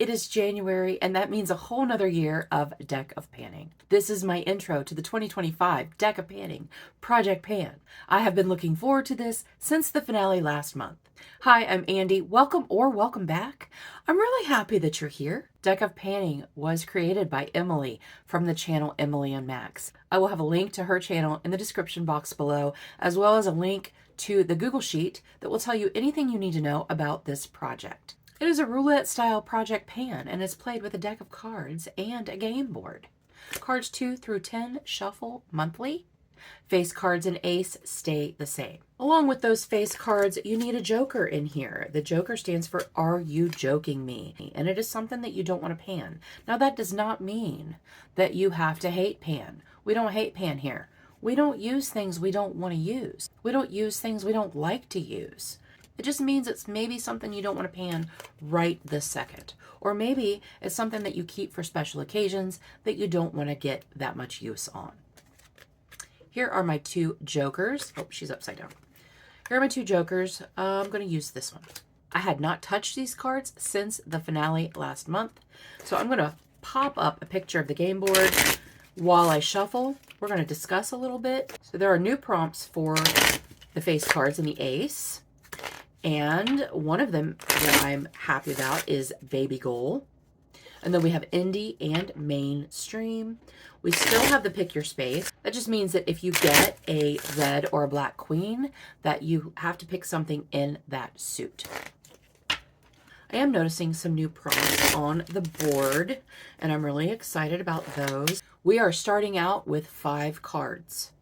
It is January, and that means a whole nother year of Deck of Panning. This is my intro to the 2025 Deck of Panning, Project Pan. I have been looking forward to this since the finale last month. Hi, I'm Andi. Welcome or welcome back. I'm really happy that you're here. Deck of Panning was created by Emily from the channel Emily and Max. I will have a link to her channel in the description box below, as well as a link to the Google Sheet that will tell you anything you need to know about this project. It is a roulette style project pan and is played with a deck of cards and a game board. Cards 2 through 10 shuffle monthly. Face cards and ace stay the same. Along with those face cards, you need a joker in here. The joker stands for Are You Joking Me? And it is something that you don't want to pan. Now that does not mean that you have to hate pan. We don't hate pan here. We don't use things we don't want to use. We don't use things we don't like to use. It just means it's maybe something you don't want to pan right this second. Or maybe it's something that you keep for special occasions that you don't want to get that much use on. Here are my two jokers. Oh, she's upside down. Here are my two jokers. I'm going to use this one. I had not touched these cards since the finale last month. So I'm going to pop up a picture of the game board while I shuffle. We're going to discuss a little bit. So there are new prompts for the face cards and the ace. And one of them that I'm happy about is Baby Goal. And then we have Indie and Mainstream. We still have the Pick Your Space. That just means that if you get a red or a black queen, that you have to pick something in that suit. I am noticing some new prompts on the board, and I'm really excited about those. We are starting out with 5 cards.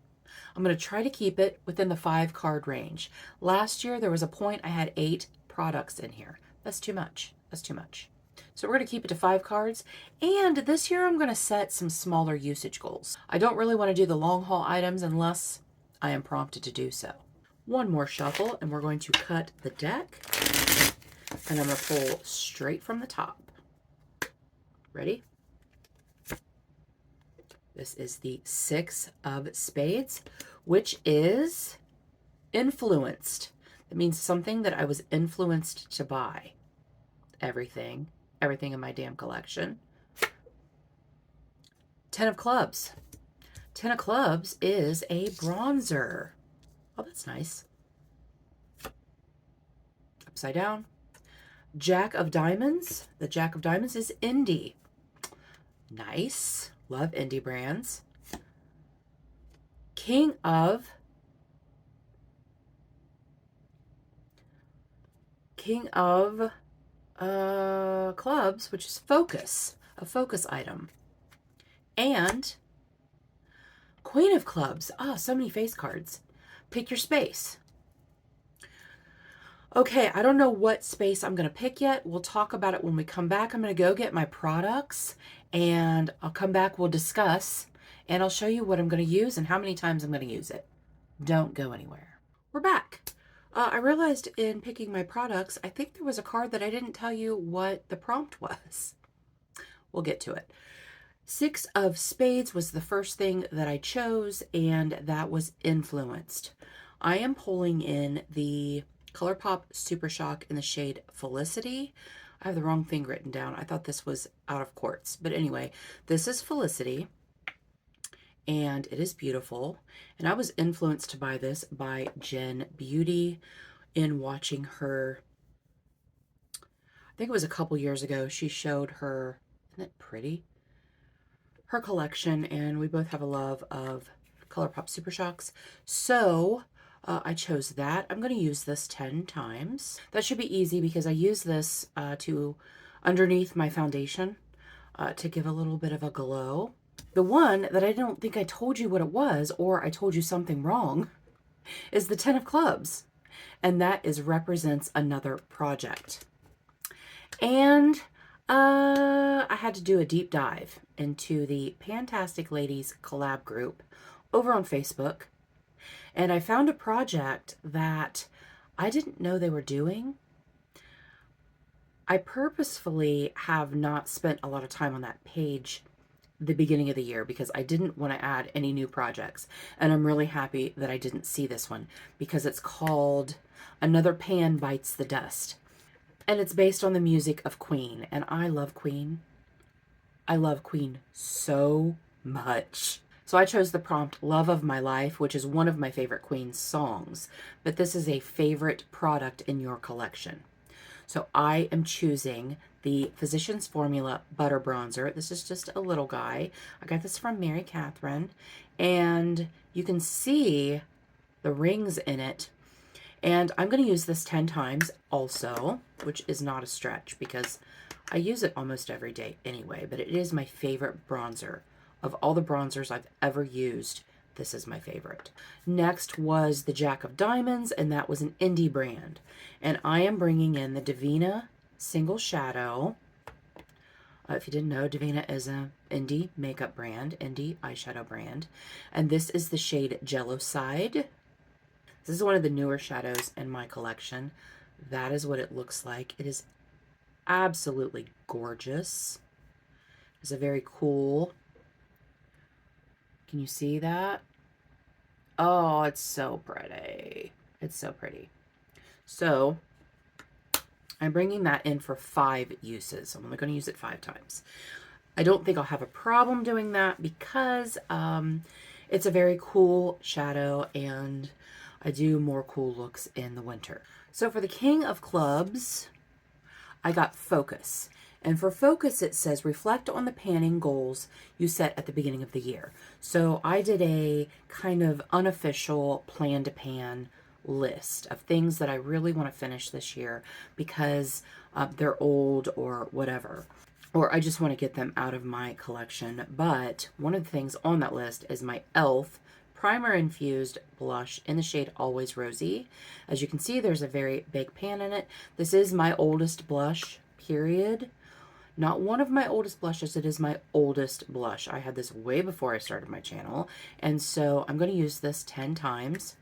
I'm going to try to keep it within the 5 card range. Last year, there was a point I had 8 products in here. That's too much. That's too much. So we're going to keep it to 5 cards. And this year, I'm going to set some smaller usage goals. I don't really want to do the long haul items unless I am prompted to do so. One more shuffle, and we're going to cut the deck. And I'm going to pull straight from the top. Ready? This is the 6 of Spades, which is influenced. That means something that I was influenced to buy. Everything in my damn collection. 10 of Clubs. 10 of Clubs is a bronzer. Oh, that's nice. Upside down. Jack of Diamonds. The Jack of Diamonds is Indie. Nice. Love indie brands. King of Clubs, which is Focus, a focus item. And Queen of Clubs. Oh, so many face cards. Pick Your Space. Okay, I don't know what space I'm going to pick yet. We'll talk about it when we come back. I'm going to go get my products, and I'll come back, we'll discuss, and I'll show you what I'm going to use and how many times I'm going to use it. Don't go anywhere. We're back. I realized in picking my products, I think there was a card that I didn't tell you what the prompt was. We'll get to it. 6 of Spades was the first thing that I chose, and that was influenced. I am pulling in the ColourPop Super Shock in the shade Felicity. I have the wrong thing written down. I thought this was out of quartz. But anyway, this is Felicity. And it is beautiful. And I was influenced to buy this by Jen Beauty in watching her. I think it was a couple years ago. She showed her, isn't it pretty? Her collection. And we both have a love of ColourPop Super Shocks. So I chose that. I'm going to use this 10 times. That should be easy because I use this to underneath my foundation to give a little bit of a glow. The one that I don't think I told you what it was, or I told you something wrong, is the 10 of Clubs. And that represents another project. And I had to do a deep dive into the Fantastic Ladies collab group over on Facebook. And I found a project that I didn't know they were doing. I purposefully have not spent a lot of time on that page the beginning of the year because I didn't want to add any new projects. And I'm really happy that I didn't see this one because it's called Another Pan Bites the Dust. And it's based on the music of Queen. And I love Queen. I love Queen so much. So I chose the prompt Love of My Life, which is one of my favorite Queen songs. But this is a favorite product in your collection. So I am choosing the Physicians Formula Butter Bronzer. This is just a little guy. I got this from Mary Catherine. And you can see the rings in it. And I'm going to use this 10 times also, which is not a stretch because I use it almost every day anyway. But it is my favorite bronzer. Of all the bronzers I've ever used, this is my favorite. Next was the Jack of Diamonds, and that was an Andi brand. And I am bringing in the Devinah Single Shadow. If you didn't know, Devinah is an Andi makeup brand, Andi eyeshadow brand. And this is the shade Jello Side. This is one of the newer shadows in my collection. That is what it looks like. It is absolutely gorgeous. It's a very cool. Can you see that? Oh, it's so pretty. It's so pretty. So I'm bringing that in for 5 uses. I'm only going to use it 5 times. I don't think I'll have a problem doing that because it's a very cool shadow and I do more cool looks in the winter. So for the King of Clubs, I got Focus. And for Focus, it says, reflect on the panning goals you set at the beginning of the year. So I did a kind of unofficial plan to pan list of things that I really want to finish this year because they're old or whatever. Or I just want to get them out of my collection. But one of the things on that list is my e.l.f. Primer Infused Blush in the shade Always Rosy. As you can see, there's a very big pan in it. This is my oldest blush, period. Not one of my oldest blushes, it is my oldest blush. I had this way before I started my channel. And so I'm going to use this 10 times.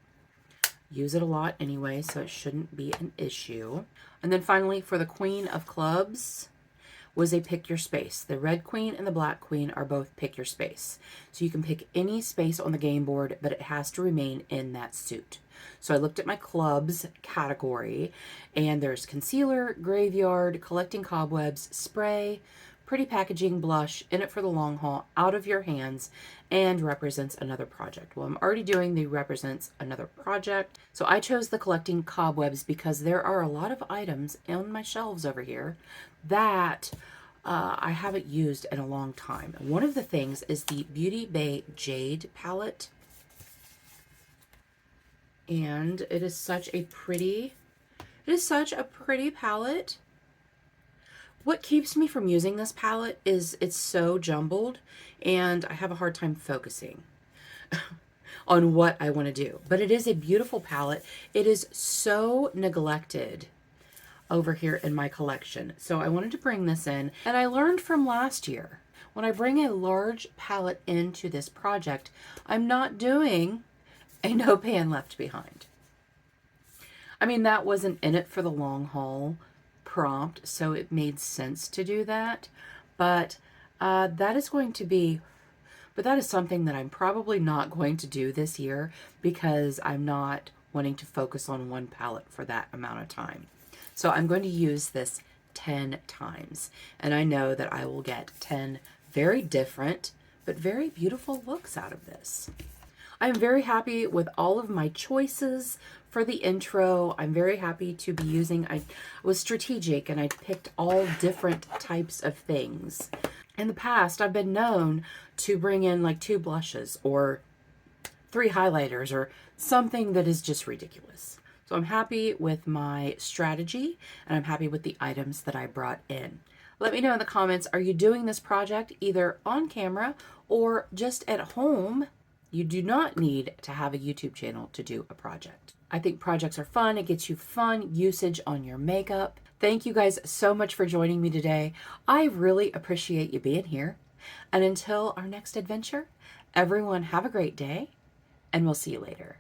Use it a lot anyway, so it shouldn't be an issue. And then finally, for the Queen of Clubs, was a pick your space. The red queen and the black queen are both pick your space. So you can pick any space on the game board, but it has to remain in that suit. So I looked at my clubs category, and there's concealer, graveyard, collecting cobwebs, spray, pretty packaging, blush, in it for the long haul, out of your hands, and represents another project. Well, I'm already doing the represents another project. So I chose the collecting cobwebs because there are a lot of items on my shelves over here that I haven't used in a long time. One of the things is the Beauty Bay Jade palette. And it is such a pretty palette. What keeps me from using this palette is it's so jumbled and I have a hard time focusing on what I want to do. But it is a beautiful palette. It is so neglected over here in my collection. So I wanted to bring this in, and I learned from last year, when I bring a large palette into this project, I'm not doing a no pan left behind. I mean, that wasn't in it for the long haul prompt, so it made sense to do that. But that is something that I'm probably not going to do this year because I'm not wanting to focus on one palette for that amount of time. So I'm going to use this 10 times, and I know that I will get 10 very different but very beautiful looks out of this. I'm very happy with all of my choices for the intro. I'm very happy to be using, I was strategic and I picked all different types of things. In the past, I've been known to bring in like 2 blushes or 3 highlighters or something that is just ridiculous. So I'm happy with my strategy and I'm happy with the items that I brought in. Let me know in the comments, are you doing this project either on camera or just at home? You do not need to have a YouTube channel to do a project. I think projects are fun. It gets you fun usage on your makeup. Thank you guys so much for joining me today. I really appreciate you being here. And until our next adventure, everyone have a great day and we'll see you later.